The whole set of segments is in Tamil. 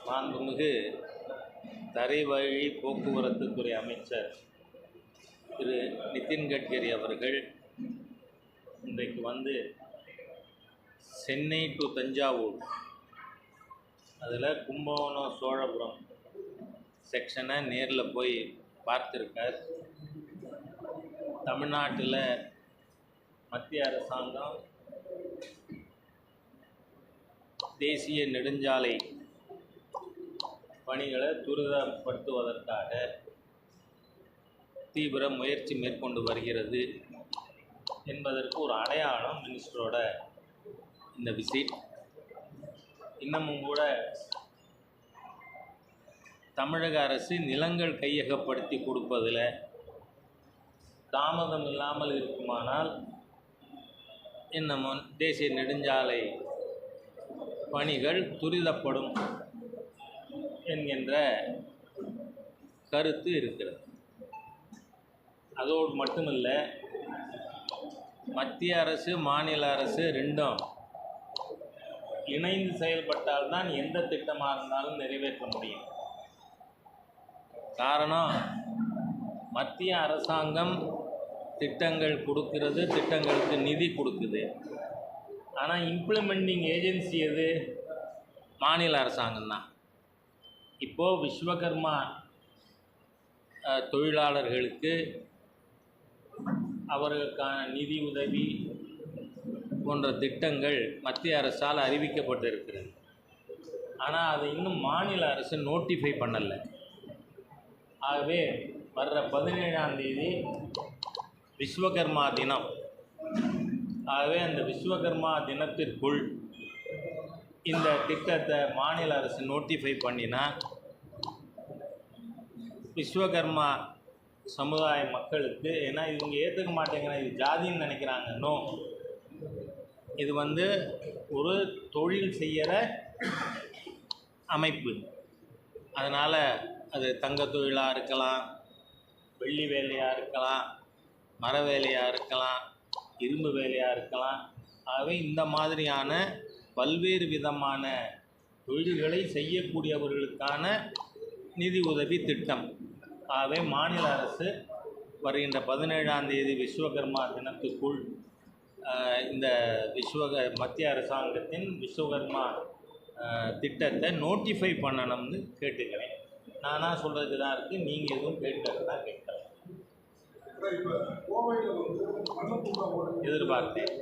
மாண்புமிகு தரைவழி போக்குவரத்துத்துறை அமைச்சர் திரு நிதின் கட்கரி அவர்கள் இன்றைக்கு வந்து சென்னை டு தஞ்சாவூர் அதில் கும்பகோணம் சோழபுரம் செக்ஷனை நேரில் போய் பார்த்துருக்கார். தமிழ்நாட்டில் மத்திய அரசாங்கம் தேசிய நெடுஞ்சாலை பணிகளை துரிதப்படுத்துவதற்காக தீவிர முயற்சி மேற்கொண்டு வருகிறது என்பதற்கு ஒரு அடையாளம் மினிஸ்டரோட இந்த விசிட். இன்னமும் கூட தமிழக அரசு நிலங்கள் கையகப்படுத்தி கொடுப்பதில் தாமதம் இல்லாமல் இருக்குமானால் இன்னமும் தேசிய நெடுஞ்சாலை பணிகள் துரிதப்படும் என்கின்ற கருத்து இருக்கிறது. அதோடு மட்டுமல்ல, மத்திய அரசு மாநில அரசு ரெண்டும் இணைந்து செயல்பட்டால்தான் எந்த திட்டமாக இருந்தாலும் நிறைவேற்ற முடியும். காரணம், மத்திய அரசாங்கம் திட்டங்கள் கொடுக்கிறது, திட்டங்களுக்கு நிதி கொடுக்குது. ஆனால் இம்ப்ளிமெண்டிங் ஏஜென்சி எது? மாநில அரசாங்கம் தான். இப்போது விஸ்வகர்மா தொழிலாளர்களுக்கு அவர்களுக்கான நிதி உதவி போன்ற திட்டங்கள் மத்திய அரசால் அறிவிக்கப்பட்டிருக்கிறது. ஆனால் அதை இன்னும் மாநில அரசு நோட்டிஃபை பண்ணலை. ஆகவே வர்ற 17ஆம் தேதி விஸ்வகர்மா தினம். ஆகவே அந்த விஸ்வகர்மா தினத்திற்குள் இந்த திட்டத்தை மாநில அரசு நோட்டிஃபை பண்ணினா விஸ்வகர்மா சமுதாய மக்களுக்கு, ஏன்னா இவங்க ஏற்றுக்க மாட்டேங்கிறாங்க, இது ஜாதின்னு நினைக்கிறாங்க. நோ, இது வந்து ஒரு தொழில் செய்கிற அமைப்பு. அதனால் அது தங்க தொழிலாக இருக்கலாம், வெள்ளி வேலையாக இருக்கலாம், மர வேலையாக இருக்கலாம், இரும்பு வேலையாக இருக்கலாம். ஆகவே இந்த மாதிரியான பல்வேறு விதமான தொழில்களை செய்யக்கூடியவர்களுக்கான நிதி உதவி திட்டம். ஆகவே மாநில அரசு வருகின்ற 17ஆம் தேதி விஸ்வகர்மா தினத்துக்குள் இந்த மத்திய அரசாங்கத்தின் விஸ்வகர்மா திட்டத்தை நோட்டிஃபை பண்ணணும்னு கேட்டுக்கிறேன். நானாக சொல்கிறதுக்கு தான் இருக்குது, நீங்கள் எதுவும் கேட்கறதா கேட்கலாம். எதிர்பார்த்தேன்.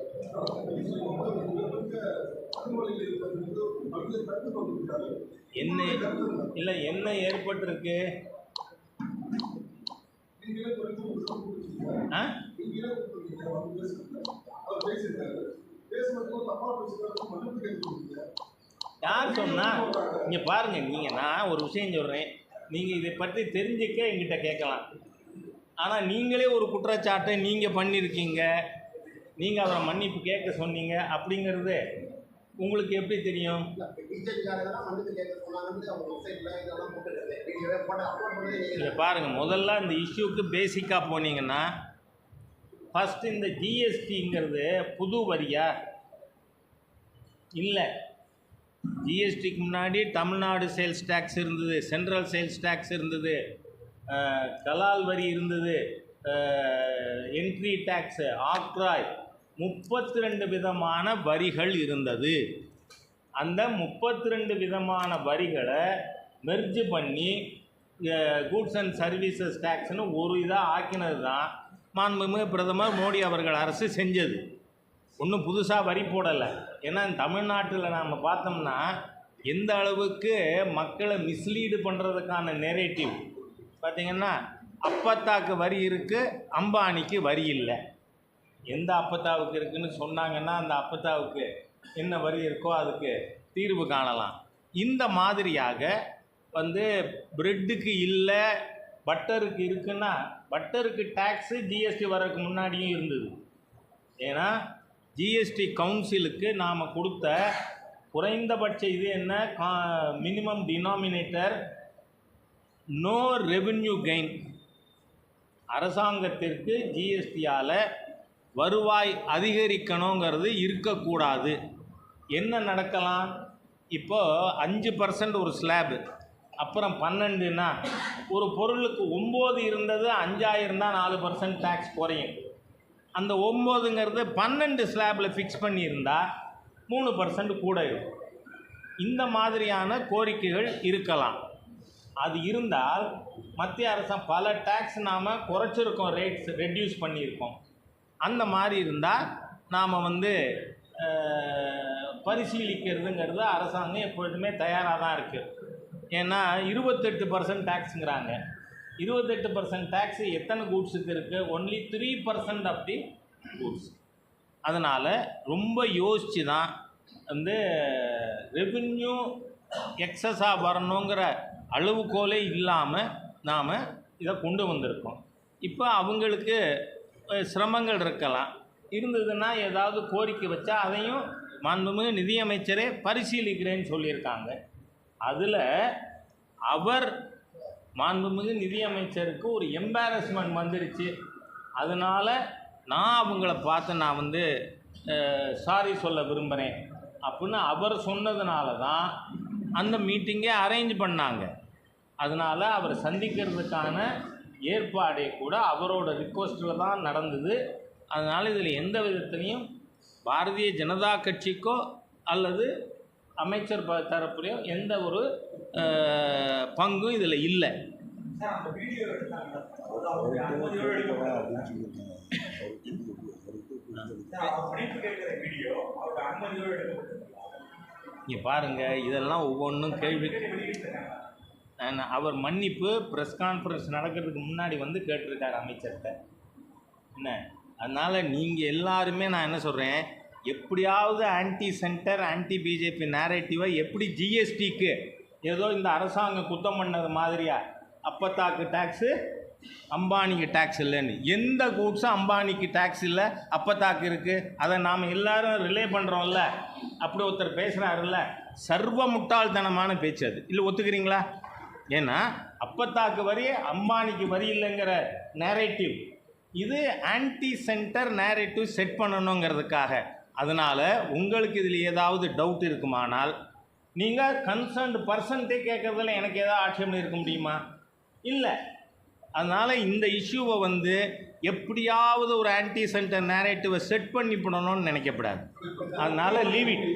என்ன இல்லை, என்ன ஏற்பட்டிருக்கு? யார் சொன்னா? இங்கே பாருங்கள், நீங்கள், நான் ஒரு விஷயம் சொல்கிறேன், நீங்கள் இதை பற்றி தெரிஞ்சுக்க என்கிட்ட கேட்கலாம். ஆனால் நீங்களே ஒரு குற்றச்சாட்டை நீங்கள் பண்ணியிருக்கீங்க, நீங்கள் அவரை மன்னிப்பு கேட்க சொன்னீங்க அப்படிங்கிறது உங்களுக்கு எப்படி தெரியும்? இல்லை பாருங்கள், முதல்ல இந்த இஷ்யூக்கு பேசிக்காக போனீங்கன்னா, ஃபஸ்ட்டு இந்த ஜிஎஸ்டிங்கிறது புது வரியா? இல்லை, ஜிஎஸ்டிக்கு முன்னாடி தமிழ்நாடு சேல்ஸ் டேக்ஸ் இருந்தது, சென்ட்ரல் சேல்ஸ் டேக்ஸ் இருந்தது, கலால் வரி இருந்தது, என்ட்ரி டேக்ஸு, ஆக்ராய், 32 விதமான வரிகள் இருந்தது. அந்த 32 விதமான வரிகளை மெர்ஜ் பண்ணி கூட்ஸ் அண்ட் சர்வீசஸ் டேக்ஸ்னு ஒரு இதாக ஆக்கினது தான் மாண்புமிகு பிரதமர் மோடி அவர்கள் அரசு செஞ்சது. ஒன்றும் புதுசாக வரி போடலை. ஏன்னா தமிழ்நாட்டில் நாம் பார்த்தோம்னா எந்த அளவுக்கு மக்களை மிஸ்லீடு பண்ணுறதுக்கான நெரேட்டிவ் பார்த்திங்கன்னா, அப்பத்தாக்கு வரி இருக்குது, அம்பானிக்கு வரி இல்லை. எந்த அப்பத்தாவுக்கு இருக்குதுன்னு சொன்னாங்கன்னா அந்த அப்பத்தாவுக்கு என்ன வரி இருக்கோ அதுக்கு தீர்வு காணலாம். இந்த மாதிரியாக வந்து பிரெட்டுக்கு இல்லை, பட்டருக்கு இருக்குன்னா, பட்டருக்கு டேக்ஸு ஜிஎஸ்டி வரதுக்கு முன்னாடியும் இருந்தது. ஏன்னா ஜிஎஸ்டி கவுன்சிலுக்கு நாம் கொடுத்த குறைந்தபட்ச இது என்ன, minimum denominator no revenue gain. அரசாங்கத்திற்கு ஜிஎஸ்டியால் வருவாய் அதிகரிக்கணுங்கிறது இருக்கக்கூடாது. என்ன நடக்கலாம்? இப்போது 5% ஒரு ஸ்லாபு, அப்புறம் 12ன்னா ஒரு பொருளுக்கு 9 இருந்தது 5000 தான் 4% டேக்ஸ் குறையும். அந்த 9ங்கிறது 12 ஸ்லாபில் ஃபிக்ஸ் பண்ணியிருந்தா 3% கூட இருக்கும். இந்த மாதிரியான கோரிக்கைகள் இருக்கலாம். அது இருந்தால் மத்திய அரசாங்கம் பல டேக்ஸ் நாம் குறைச்சிருக்கோம், ரேட்ஸ் ரெடியூஸ் பண்ணியிருக்கோம். அந்த மாதிரி இருந்தால் நாம் பரிசீலிக்கிறதுங்கிறது அரசாங்கம் எப்பொழுதுமே தயாராக தான் இருக்குது. ஏன்னா 28% டேக்ஸுங்கிறாங்க. 28% டேக்ஸு எத்தனை கூட்ஸுக்கு இருக்குது? Only 3% of the goods. அதனால் ரொம்ப யோசித்து தான் ரெவென்யூ எக்ஸஸாக வரணுங்கிற அளவுகோலே இல்லாமல் நாம் இதை கொண்டு வந்திருக்கோம். இப்போ அவங்களுக்கு சிரமங்கள் இருக்கலாம், இருந்ததுன்னா ஏதாவது கோரிக்கை வச்சா அதையும் மாண்புமிகு நிதியமைச்சரே பரிசீலிக்கிறேன்னு சொல்லியிருக்காங்க. அதில் அவர் மாண்புமிகு நிதியமைச்சருக்கு ஒரு எம்பாரஸ்மெண்ட் வந்துருச்சு. அதனால் நான் அவங்கள பார்த்து நான் சாரி சொல்ல விரும்புகிறேன் அப்படின்னு அவர் சொன்னதுனால தான் அந்த மீட்டிங்கே அரேஞ்ச் பண்ணாங்க. அதனால் அவர் சந்திக்கிறதுக்கான ஏற்பாடே கூட அவரோட ரிக்வஸ்ட்டில் தான் நடந்தது. அதனால் இதில் எந்த விதத்துலேயும் பாரதிய ஜனதா கட்சிக்கோ அல்லது அமைச்சர் தரப்புலையோ எந்த ஒரு பங்கும் இதில் இல்லை. இங்கே பாருங்கள், இதெல்லாம் ஒவ்வொன்றும் கேள்வி. அவர் மன்னிப்பு ப்ரெஸ் கான்ஃபரன்ஸ் நடக்கிறதுக்கு முன்னாடி கேட்டிருக்காரு அமைச்சர்கிட்ட. என்ன, அதனால் நீங்கள் எல்லாருமே நான் என்ன சொல்கிறேன், எப்படியாவது ஆன்டி சென்டர் ஆன்டி பிஜேபி நேரேட்டிவை எப்படி ஜிஎஸ்டிக்கு ஏதோ இந்த அரசாங்கம் குத்தம் பண்ணது மாதிரியா அப்பத்தாக்கு டேக்ஸு அம்பானிக்கு டேக்ஸ் இல்லைன்னு, எந்த கூட்ஸும் அம்பானிக்கு டேக்ஸ் இல்லை அப்பத்தாக்கு இருக்குது. அதை நாம் எல்லோரும் ரிலே பண்ணுறோம்ல. அப்படி ஒருத்தர் பேசுகிறாருல்ல, சர்வ முட்டாள்தனமான பேச்சு அது. இல்லை ஒத்துக்கிறீங்களா? ஏன்னா அப்பத்தாக்கு வரி அம்பானிக்கு வரி இல்லைங்கிற நேரேட்டிவ், இது ஆன்டி சென்டர் நேரேட்டிவ் செட் பண்ணணுங்கிறதுக்காக. அதனால் உங்களுக்கு இதில் ஏதாவது டவுட் இருக்குமானால் நீங்கள் கன்சர்ன்டு பர்சன்ட்டே கேட்குறதுல எனக்கு ஏதாவது ஆட்சேபம் இருக்க முடியுமா? இல்லை. அதனால் இந்த இஷ்யூவை எப்படியாவது ஒரு ஆன்டி சென்டர் நேரேட்டிவை செட் பண்ணி போடணும்னு நினைக்கப்படாது. அதனால் லீவ் இட்.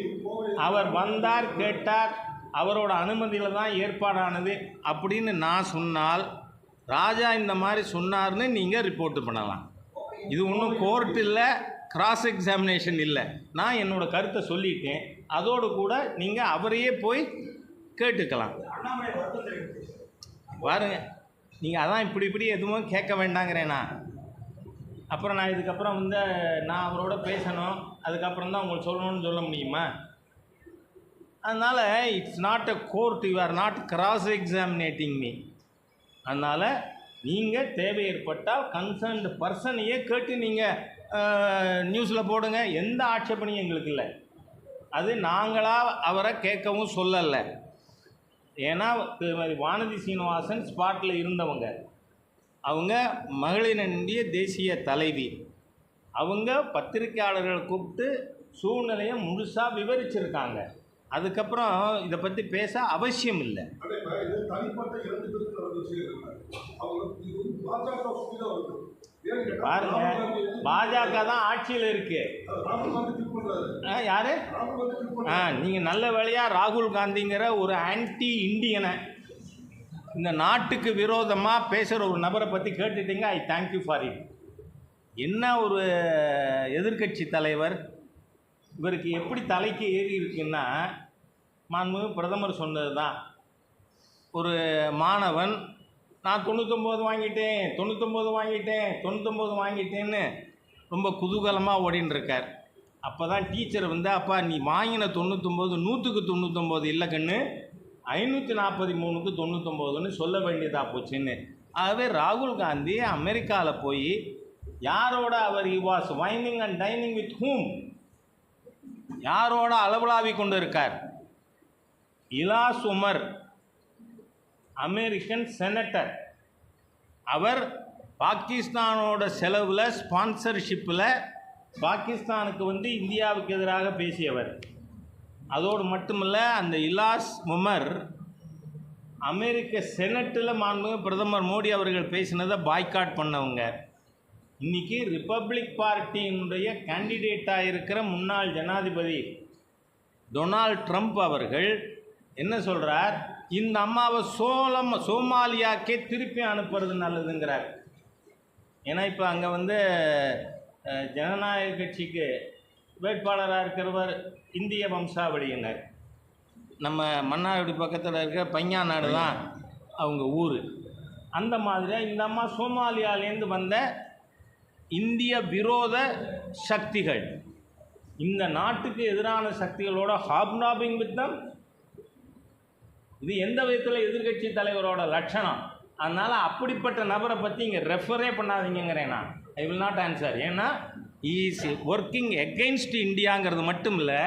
அவர் வந்தார், கேட்டார், அவரோட அனுமதியில் தான் ஏற்பாடானது அப்படின்னு நான் சொன்னால், ராஜா இந்த மாதிரி சொன்னார்னு நீங்கள் ரிப்போர்ட் பண்ணலாம். இது ஒன்றும் கோர்ட் இல்லை, கிராஸ் எக்ஸாமினேஷன் இல்லை. நான் என்னோடய கருத்தை சொல்லிட்டேன். அதோடு கூட நீங்கள் அவரையே போய் கேட்டுக்கலாம். பாருங்க, நீங்கள் அதான் இப்படி எதுவும் கேட்க வேண்டாங்கிறேன்னா, அப்புறம் நான் இதுக்கப்புறம் நான் அவரோட பேசணும், அதுக்கப்புறம் தான் உங்களுக்கு சொல்லணும்னு சொல்ல முடியுமா? அதனால் it's not a court, you are not cross எக்ஸாமினேட்டிங் me. அதனால் நீங்கள் தேவை ஏற்பட்டால் கன்சர்ன்டு பர்சனையே கேட்டு நீங்கள் நியூஸில் போடுங்க. எந்த ஆட்சேபனையும் எங்களுக்கு இல்லை. அது நாங்களாக அவரை கேட்கவும் சொல்லலை. ஏன்னா வானதி சீனிவாசன் ஸ்பாட்டில் இருந்தவங்க, அவங்க மகளிரினுடைய தேசிய தலைவி. அவங்க பத்திரிக்கையாளர்களை கூப்பிட்டு சூழ்நிலையை முழுசாக விவரிச்சிருக்காங்க. அதுக்கப்புறம் இதை பற்றி பேச அவசியம் இல்லை. பாருங்க, பாஜக தான் ஆட்சியில் இருக்கு. யாரு? நீங்கள் நல்ல வேளையாக ராகுல் காந்திங்கிற ஒரு ஆன்டி இண்டியனை, இந்த நாட்டுக்கு விரோதமாக பேசுகிற ஒரு நபரை பற்றி கேட்டுட்டீங்க. I thank you for it. என்ன ஒரு எதிர்கட்சி தலைவர், இவருக்கு எப்படி தலைக்கு ஏறி இருக்குன்னா, மாண்புமிகு பிரதமர் சொன்னது தான். ஒரு மாணவன் நான் 99 வாங்கிட்டேன் 99 வாங்கிட்டேன் 99 வாங்கிட்டேன்னு ரொம்ப குதூகலமாக ஓடின்னு இருக்கார். அப்போ தான் டீச்சர் அப்பா நீ வாங்கின 99 100க்கு 99 இல்லை கண்ணு, 543க்கு 99ன்னு சொல்ல வேண்டியதாக போச்சுன்னு. ஆகவே ராகுல் காந்தி அமெரிக்காவில் போய் யாரோட அவர் was wining and dining with whom, யாரோட அளவலாவி கொண்டு இருக்கார்? Ilhan Omar, American senator. அவர் பாகிஸ்தானோட செலவில் ஸ்பான்சர்ஷிப்பில் பாகிஸ்தானுக்கு இந்தியாவுக்கு எதிராக பேசியவர். அதோடு மட்டுமல்ல, அந்த இலாஸ் உமர் அமெரிக்க செனட்டில் மாண்புமிகு பிரதமர் மோடி அவர்கள் பேசினதை பாய்காட் பண்ணவங்க. இன்றைக்கி ரிப்பப்ளிக் பார்ட்டியினுடைய கேண்டிடேட்டாக இருக்கிற முன்னாள் ஜனாதிபதி டொனால்ட் ட்ரம்ப் அவர்கள் என்ன சொல்கிறார், இந்த அம்மாவை சோமாலியாக்கே திருப்பி அனுப்புறது நல்லதுங்கிறார். ஏன்னா இப்போ அங்கே ஜனநாயக கட்சிக்கு வேட்பாளராக இருக்கிறவர் இந்திய வம்சாவளியினர். நம்ம மன்னார்குடி பக்கத்தில் இருக்கிற பையா நாடு தான் அவங்க ஊர். அந்த மாதிரியாக இந்த அம்மா சோமாலியாவிலேருந்து வந்த இந்திய விரோத சக்திகள், இந்த நாட்டுக்கு எதிரான சக்திகளோட ஹாப்னாபிங் வித் தம். இது எந்த விதத்தில் எதிர்கட்சி தலைவரோட லட்சணம். அதனால் அப்படிப்பட்ட நபரை பற்றி இங்கே ரெஃபரே பண்ணாதீங்கிறேன் நான். I will not answer. ஏன்னா இஸ் ஒர்க்கிங் எகெயின்ஸ்ட் இந்தியாங்கிறது மட்டும் இல்லை.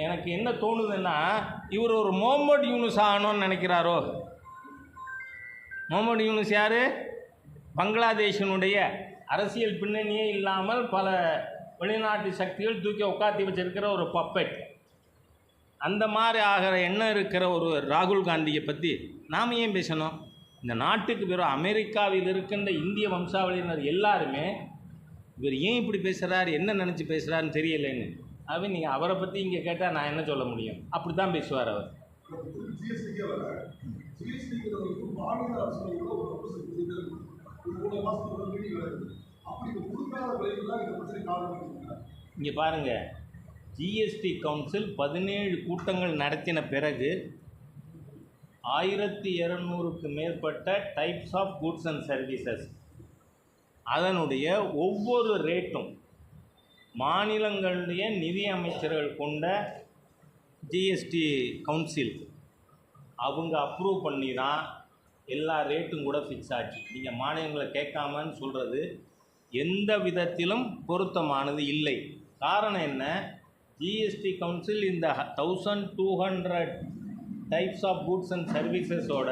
எனக்கு என்ன தோணுதுன்னா, இவர் ஒரு முகமது யூனுஸ் ஆகணும்னு நினைக்கிறாரோ. முகமது யூனுஸ் யார்? பங்களாதேஷினுடைய அரசியல் பின்னணியே இல்லாமல் பல வெளிநாட்டு சக்திகள் தூக்கி உட்காத்தி வச்சிருக்கிற ஒரு பப்பெட். அந்த மாதிரி ஆகிற எண்ணம் இருக்கிற ஒரு ராகுல் காந்தியை பற்றி நாம் ஏன் பேசணும்? இந்த நாட்டுக்கு வெறும் அமெரிக்காவில் இருக்கின்ற இந்திய வம்சாவளியினர் எல்லாருமே இவர் ஏன் இப்படி பேசுகிறார், என்ன நினச்சி பேசுகிறாருன்னு தெரியலைன்னு. ஆகவே நீங்கள் அவரை பற்றி இங்கே கேட்டால் நான் என்ன சொல்ல முடியும்? அப்படி தான் பேசுவார் அவர். இங்கே பாருங்கள், ஜிஎஸ்டி கவுன்சில் 17 கூட்டங்கள் நடத்தின பிறகு 1200க்கு மேற்பட்ட types of goods and services, அதனுடைய ஒவ்வொரு ரேட்டும் மாநிலங்களுடைய நிதி அமைச்சர்கள் கொண்ட ஜிஎஸ்டி கவுன்சில் அவங்க அப்ரூவ் பண்ணி தான் எல்லா ரேட்டும் கூட ஃபிக்ஸ் ஆச்சு. நீங்கள் மாநிலங்களை கேட்காமன்னு சொல்கிறது எந்த விதத்திலும் பொருத்தமானது இல்லை. காரணம் என்ன? ஜிஎஸ்டி கவுன்சில் இந்த 1200 டைப்ஸ் ஆஃப் கூட்ஸ் அண்ட் சர்வீசஸோட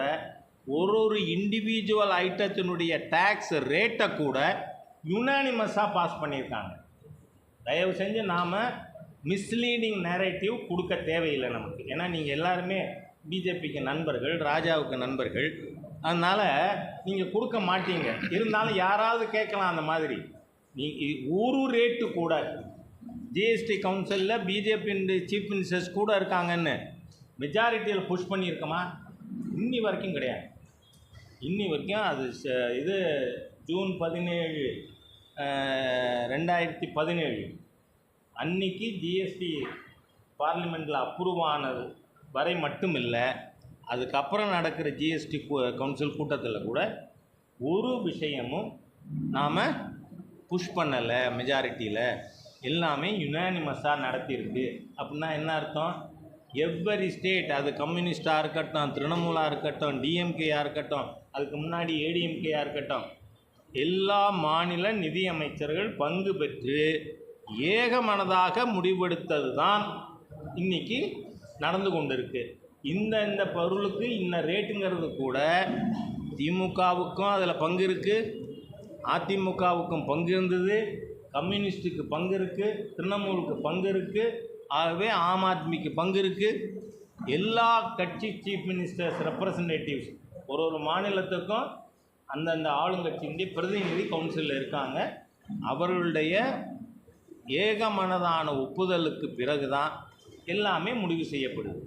ஒரு இண்டிவிஜுவல் ஐட்டத்தினுடைய டேக்ஸ் ரேட்டை கூட யுனானிமஸாக பாஸ் பண்ணியிருக்காங்க. தயவு செஞ்சு நாம் மிஸ்லீடிங் நேரேட்டிவ் கொடுக்க தேவையில்லை நமக்கு. ஏன்னா நீங்கள் எல்லாருமே பிஜேபிக்கு நண்பர்கள், ராஜாவுக்கு நண்பர்கள், அதனால் நீங்கள் கொடுக்க மாட்டீங்க. இருந்தாலும் யாராவது கேட்கலாம் அந்த மாதிரி. ஒரு ரேட்டு கூட ஜிஎஸ்டி கவுன்சிலில் பிஜேபியினுடைய சீஃப் மினிஸ்டர்ஸ் கூட இருக்காங்கன்னு மெஜாரிட்டியில் புஷ் பண்ணியிருக்கோமா? இன்னி வரைக்கும் கிடையாது. இன்னி வரைக்கும் அது இது ஜூன் 17, 2017 அன்னைக்கு ஜிஎஸ்டி பார்லிமெண்ட்டில் அப்ரூவ் ஆனது வரை மட்டும் இல்லை, அதுக்கப்புறம் நடக்கிற ஜிஎஸ்டி கவுன்சில் கூட்டத்தில் கூட ஒரு விஷயமும் நாம் புஷ் பண்ணலை. மெஜாரிட்டியில் எல்லாமே யுனானிமஸாக நடத்தியிருக்கு. அப்படின்னா என்ன அர்த்தம்? எவ்வரி ஸ்டேட், அது கம்யூனிஸ்டாக இருக்கட்டும், திரிணமூலாக இருக்கட்டும், டிஎம்கேயாக இருக்கட்டும், அதுக்கு முன்னாடி ஏடிஎம்கேயாக இருக்கட்டும், எல்லா மாநில நிதி அமைச்சர்கள் பங்கு பெற்று ஏகமனதாக முடிவெடுத்தது தான் இன்றைக்கி நடந்து கொண்டு இருக்கு. இந்த பொருளுக்கு இன்ன ரேட்டுங்கிறது கூட திமுகவுக்கும் அதில் பங்கு இருக்குது, அதிமுகவுக்கும் பங்கு இருந்தது, கம்யூனிஸ்ட்டுக்கு பங்கு இருக்குது, திரிணமூலுக்கு பங்கு இருக்குது, ஆகவே ஆம் ஆத்மிக்கு பங்கு இருக்குது. எல்லா கட்சி சீஃப் மினிஸ்டர்ஸ் ரெப்ரசன்டேட்டிவ்ஸ் ஒரு மாநிலத்துக்கும் அந்தந்த ஆளுங்கட்சியினுடைய பிரதிநிதி கவுன்சிலில் இருக்காங்க. அவர்களுடைய ஏகமனதான ஒப்புதலுக்கு பிறகு தான் எல்லாமே முடிவு செய்யப்படுது.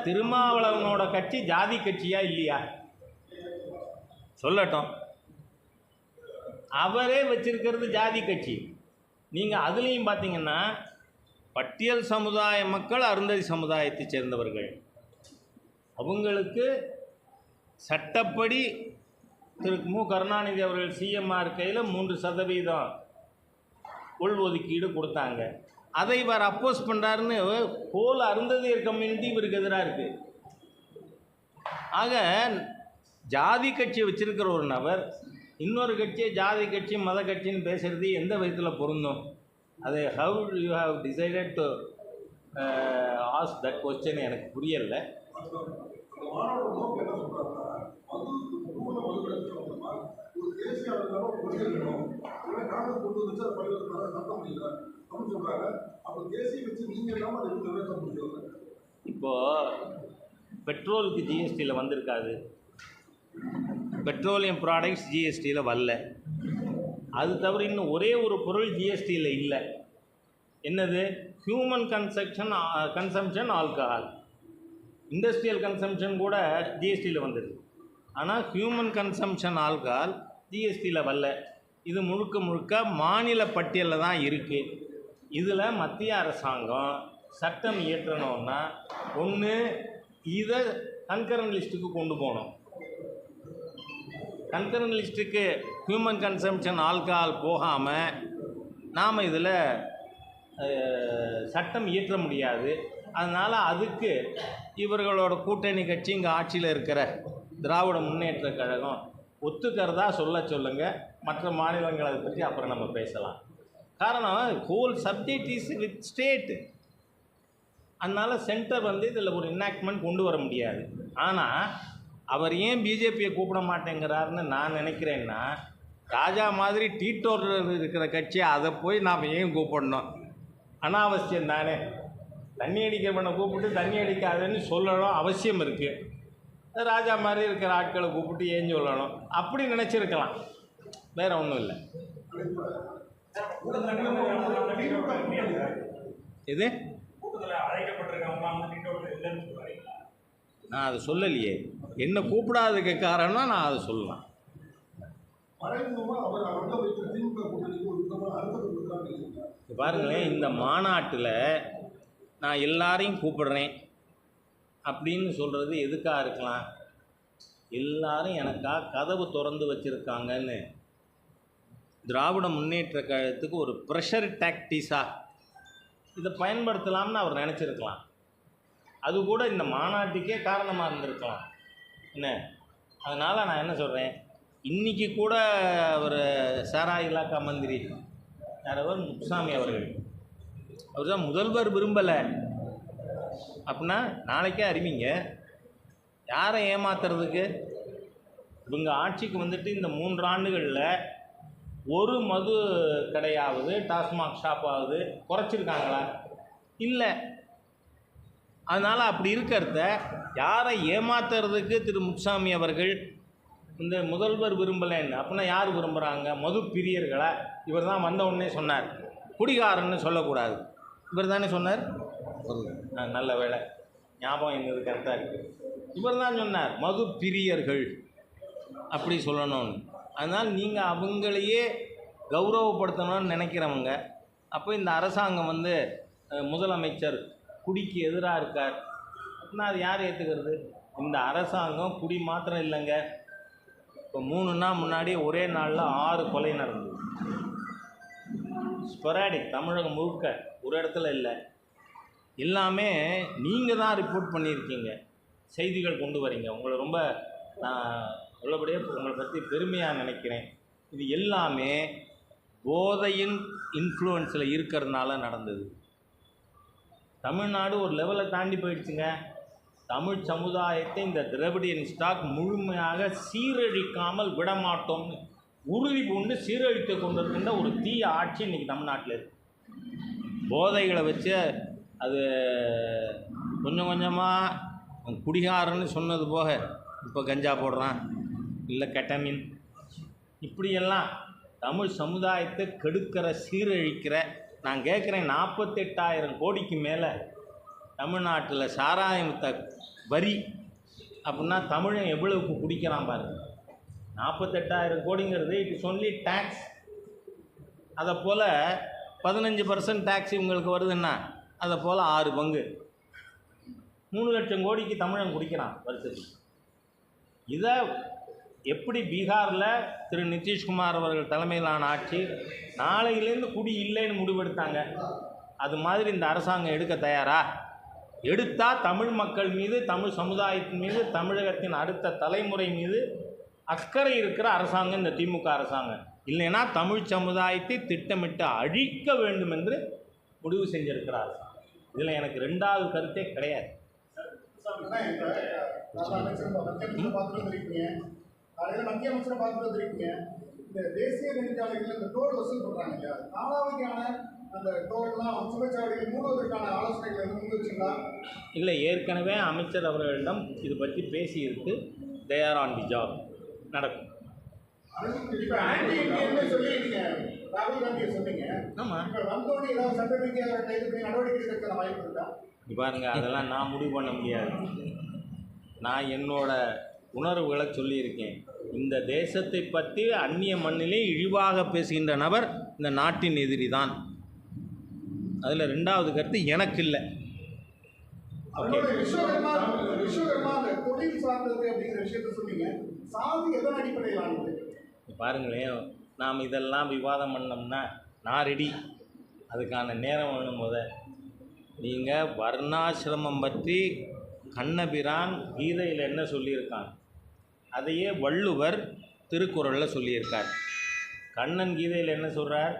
திருமாவளவனோட கட்சி ஜாதி கட்சியா இல்லையா சொல்லட்டும். அவரே வச்சிருக்கிறது ஜாதி கட்சி. நீங்கள் அதுலேயும் பார்த்தீங்கன்னா பட்டியல் சமுதாய மக்கள், அருந்ததி சமுதாயத்தை சேர்ந்தவர்கள், அவங்களுக்கு சட்டப்படி திரு மு கருணாநிதி அவர்கள் சிஎம்மாக இருக்கையில் 3% உள்ஒதுக்கீடு கொடுத்தாங்க. அதை இவர் அப்போஸ் பண்ணுறாருன்னு ஹோல் அருந்ததியர் கம்யூனிட்டி இவருக்கு எதிராக இருக்குது. ஆக ஜாதி கட்சி வச்சிருக்கிற ஒரு நபர் இன்னொரு கட்சியை ஜாதி கட்சி மத கட்சின்னு பேசுகிறது எந்த விதத்தில் பொருந்தும்? அது how you have decided to ask that question எனக்கு புரியலை. இப்போ பெட்ரோலுக்கு ஜிஎஸ்டியில் வந்திருக்காது, பெட்ரோலியம் ப்ராடக்ட்ஸ் ஜிஎஸ்டியில் வரல. அது தவிர இன்னும் ஒரே ஒரு பொருள் ஜிஎஸ்டியில் இல்லை. என்னது? Human consumption alcohol. Industrial consumption கூட ஜிஎஸ்டியில் வந்துடுது. ஆனால் ஹியூமன் கன்சம்ஷன் ஆல்கஹால் ஜிஎஸ்டியில் வரல. இது முழுக்க முழுக்க மாநில பட்டியலில் தான் இருக்குது. இதில் மத்திய அரசாங்கம் சட்டம் இயற்றணும்னா ஒன்று இதை கன்கரண்ட் லிஸ்ட்டுக்கு கொண்டு போகணும். கன்கரண்ட் லிஸ்ட்டுக்கு ஹியூமன் கன்சம்ஷன் ஆல்கஹால் போகாமல் நாம் இதில் சட்டம் இயற்ற முடியாது. அதனால் அதுக்கு இவர்களோட கூட்டணி கட்சி இங்கே ஆட்சியில் இருக்கிற திராவிட முன்னேற்ற கழகம் ஒத்துக்கிறதா சொல்லுங்கள். மற்ற மாநிலங்களை பற்றி அப்புறம் நம்ம பேசலாம். காரணம், whole subject is with state. அதனால் சென்டர் இதில் ஒரு இன்னாக்ட்மெண்ட் கொண்டு வர முடியாது. ஆனால் அவர் ஏன் பிஜேபியை கூப்பிட மாட்டேங்கிறாருன்னு நான் நினைக்கிறேன்னா, ராஜா மாதிரி டீட்டோரில் இருக்கிற கட்சி அதை போய் நாம் ஏன் கூப்பிடணும்? அனாவசியம் தானே. தண்ணி அடிக்கிறவனை கூப்பிட்டு தண்ணி அடிக்காதுன்னு சொல்லணும் அவசியம் இருக்குது. ராஜா மாதிரி இருக்கிற ஆட்களை கூப்பிட்டு ஏன் சொல்லணும்? அப்படி நினச்சிருக்கலாம், வேறு ஒன்றும் இல்லை. இது நான் அதை சொல்லலையே. என்ன கூப்பிடாததுக்கு காரணம் நான் அதை சொல்லலாம். பாருங்களேன், இந்த மாநாட்டில் நான் எல்லாரையும் கூப்பிடுறேன் அப்படின்னு சொல்கிறது எதுக்காக இருக்கலாம்? எல்லாரும் எனக்காக கதவு திறந்து வச்சுருக்காங்கன்னு திராவிட முன்னேற்ற கழகத்துக்கு ஒரு ப்ரெஷர் டாக்டிஸாக இதை பயன்படுத்தலாம்னு அவர் நினச்சிருக்கலாம். அது கூட இந்த மாநாட்டுக்கே காரணமாக இருந்திருக்கலாம் என்ன. அதனால் நான் என்ன சொல்கிறேன், இன்றைக்கி கூட அவர் சாரா இலாக்கா மந்திரி யாரவர் முத்துசாமி அவர்கள், அவர் தான் முதல்வர் விரும்பலை அப்படின்னா நாளைக்கே அறிவிங்க. யாரை ஏமாத்துறதுக்கு? இவங்க ஆட்சிக்கு இந்த 3 ஆண்டுகளில் ஒரு மது கடையாவது டாஸ்மாக் ஷாப்பாவது குறைச்சிருக்காங்களா? இல்லை. அதனால் அப்படி இருக்கிறத யாரை ஏமாத்துறதுக்கு திரு முத்துசாமி அவர்கள் இந்த முதல்வர் விரும்பலைன்னு அப்படின்னா யார் விரும்புகிறாங்க? மது பிரியர்களை. இவர் தான் வந்த உடனே சொன்னார், குடிகாரன்னு சொல்லக்கூடாது. இவர் தானே சொன்னார். நல்ல வேலை, ஞாபகம் என்னது கரெக்டாக இருக்குது. இவர் தான் சொன்னார் மது பிரியர்கள் அப்படி சொல்லணும்னு. அதனால் நீங்கள் அவங்களையே கௌரவப்படுத்தணும்னு நினைக்கிறவங்க, அப்போ இந்த அரசாங்கம் முதலமைச்சர் குடிக்கு எதிராக இருக்கார் அப்படின்னா அது யார் ஏற்றுக்கிறது? இந்த அரசாங்கம் குடி மாத்திரம் இல்லைங்க. இப்போ 3 நாள் முன்னாடி ஒரே நாளில் 6 கொலை நடந்தது. ஸ்பொராடிக், தமிழகம் முழுக்க, ஒரு இடத்துல இல்லை. எல்லாமே நீங்கள் தான் ரிப்போர்ட் பண்ணியிருக்கீங்க, செய்திகள் கொண்டு வரீங்க. உங்களை ரொம்ப நான் உள்ளபடியாக உங்களை பற்றி பெருமையாக நினைக்கிறேன். இது எல்லாமே போதையின் இன்ஃப்ளூயன்ஸில் இருக்கிறதுனால நடந்தது. தமிழ்நாடு ஒரு லெவலை தாண்டி போயிடுச்சுங்க. தமிழ் சமுதாயத்தை இந்த திராவிடியன் ஸ்டாக் முழுமையாக சீரழிக்காமல் விடமாட்டோம்னு உறுதி பூண்டு சீரழித்து கொண்டிருக்கின்ற ஒரு தீய ஆட்சி இன்றைக்கி தமிழ்நாட்டில் இருக்குது. போதைகளை வச்சு அது கொஞ்சம் கொஞ்சமாக குடிகாரன்னு சொன்னது போக இப்போ கஞ்சா போடுறான், இல்லை கெட்டமின், இப்படியெல்லாம் தமிழ் சமுதாயத்தை கெடுக்கிற சீரழிக்கிற. நான் கேட்குறேன், 48,000 கோடிக்கு மேலே தமிழ்நாட்டில் சாராயத்தை வரி அப்படின்னா தமிழன் எவ்வளவுக்கு குடிக்கிறான் பாருங்க. 48,000 கோடிங்கிறது இட் இஸ் ஒன்லி டேக்ஸ். அதை போல் 15% டேக்ஸ் இவங்களுக்கு வருதுன்னா அதை போல் 6 பங்கு 3 லட்சம் கோடிக்கு தமிழன் குடிக்கிறான் வருஷத்துக்கு. இதை எப்படி பீகாரில் திரு நிதிஷ்குமார் அவர்கள் தலைமையிலான ஆட்சி நாளையிலேருந்து குடி இல்லைன்னு முடிவெடுத்தாங்க, அது மாதிரி இந்த அரசாங்கம் எடுக்க தயாரா? எடுத்தால் தமிழ் மக்கள் மீது, தமிழ் சமுதாயத்தின் மீது, தமிழகத்தின் அடுத்த தலைமுறை மீது அக்கறை இருக்கிற அரசாங்கம் இந்த திமுக அரசாங்கம். இல்லைன்னா தமிழ் சமுதாயத்தை திட்டமிட்டு அழிக்க வேண்டும் என்று முடிவு செஞ்சிருக்கிற அரசாங்கம். இதில் எனக்கு 2வது கருத்தே கிடையாது. ஆனா, இப்ப மத்திய அமைச்சரை பார்த்துட்டு வந்திருக்கீங்க, காலையில மத்திய அமைச்சரை பார்த்துட்டு வந்திருக்கீங்க. இந்த தேசிய நெடுஞ்சாலைகள் இந்த டோல் வசூல் பண்றாங்க இல்லையா, காலாவதியான அந்த டோல்லாம் சுங்கச்சாவடிகள் மூடுவதற்கான ஆலோசனைகள் எதுவும் முன் வச்சுங்களா? இல்லை, ஏற்கனவே அமைச்சர் அவர்களிடம் இது பற்றி பேசியிருக்கு. They are on the job. நடக்கும். இப்ப ஆன்டி இந்தியன்னு சொல்லியிருக்கீங்க, ராகுல் காந்தியை சொன்னீங்க. ஆமாம், இப்ப வந்தோடனே ஏதாவது சட்டரீதியாக அவரை கைது பண்ணி நடவடிக்கை எடுக்க வாய்ப்பு இருக்கா? பாருங்க, அதெல்லாம் நான் முடிவு பண்ண முடியாது. நான் என்னோட உணர்வுகளை சொல்லியிருக்கேன். இந்த தேசத்தை பற்றி அந்நிய மண்ணிலே இழிவாக பேசுகின்ற நபர் இந்த நாட்டின் எதிரி தான். அதில் ரெண்டாவது கருத்து எனக்கு இல்லை. ஓகே, அதனோட விஸ்வகர்மா அந்த தொழில் சார்ந்தது அப்படிங்கிற விஷயத்த சொன்னீங்க. சாதி எதன் அடிப்படையில் ஆனது? பாருங்களேன், நாம் இதெல்லாம் விவாதம் பண்ணோம்னா நான் ரெடி. அதுக்கான நேரம் வேணும். நீங்கள் வர்ணாசிரமம் பற்றி கண்ணபிரான் கீதையில் என்ன சொல்லியிருக்கான், அதையே வள்ளுவர் திருக்குறளில் சொல்லியிருக்கார். கண்ணன் கீதையில் என்ன சொல்கிறார்?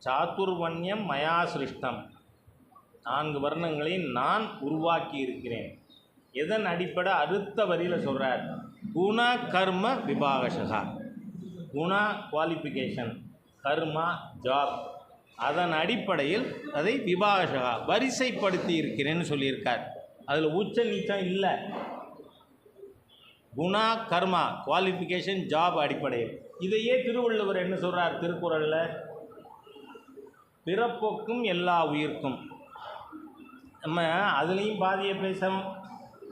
சாத்துர்வண்யம் மயா சிருஷ்டம், 4 வர்ணங்களை நான் உருவாக்கி இருக்கிறேன். எதன் அடிப்படை? அடுத்த வரியில் சொல்கிறார், குண கர்ம விபாகசகா. குணா குவாலிஃபிகேஷன், கர்மா ஜாப். அதன் அடிப்படையில் அதை விபாகசகா வரிசைப்படுத்தி இருக்கிறேன்னு சொல்லியிருக்கார். அதில் உச்ச நீச்சம் இல்லை. குணா கர்மா குவாலிஃபிகேஷன் ஜாப் அடிப்படையில். இதையே திருவள்ளுவர் என்ன சொல்கிறார் திருக்குறளில்? பிறப்போக்கும் எல்லா உயிர்க்கும். நம்ம அதுலேயும் பாதியை பேசுகிறோம்,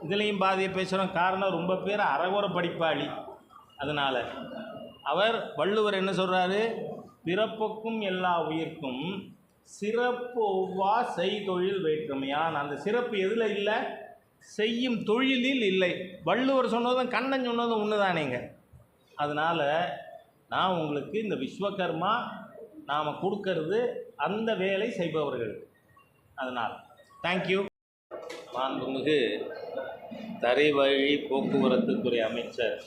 இதுலேயும் பாதியை பேசுகிறோம். காரணம், ரொம்ப பேர் அறகுறை படிப்பாளி. அதனால் அவர் வள்ளுவர் என்ன சொல்கிறாரு? பிறப்புக்கும் எல்லா உயிர்க்கும் சிறப்பு ஒவ்வா செய்தொழில் வேற்றுமையான். அந்த சிறப்பு எதில் இல்லை? செய்யும் தொழிலில் இல்லை. வள்ளுவர் சொன்னதும் கண்ணன் சொன்னதும் ஒன்று தானேங்க. அதனால் நான் உங்களுக்கு இந்த விஸ்வகர்மா நாம் கொடுக்கறது அந்த வேலை செய்பவர்கள். அதனால் தேங்க்யூ. மாண்புமிகு தரைவழி போக்குவரத்துத்துறை அமைச்சர்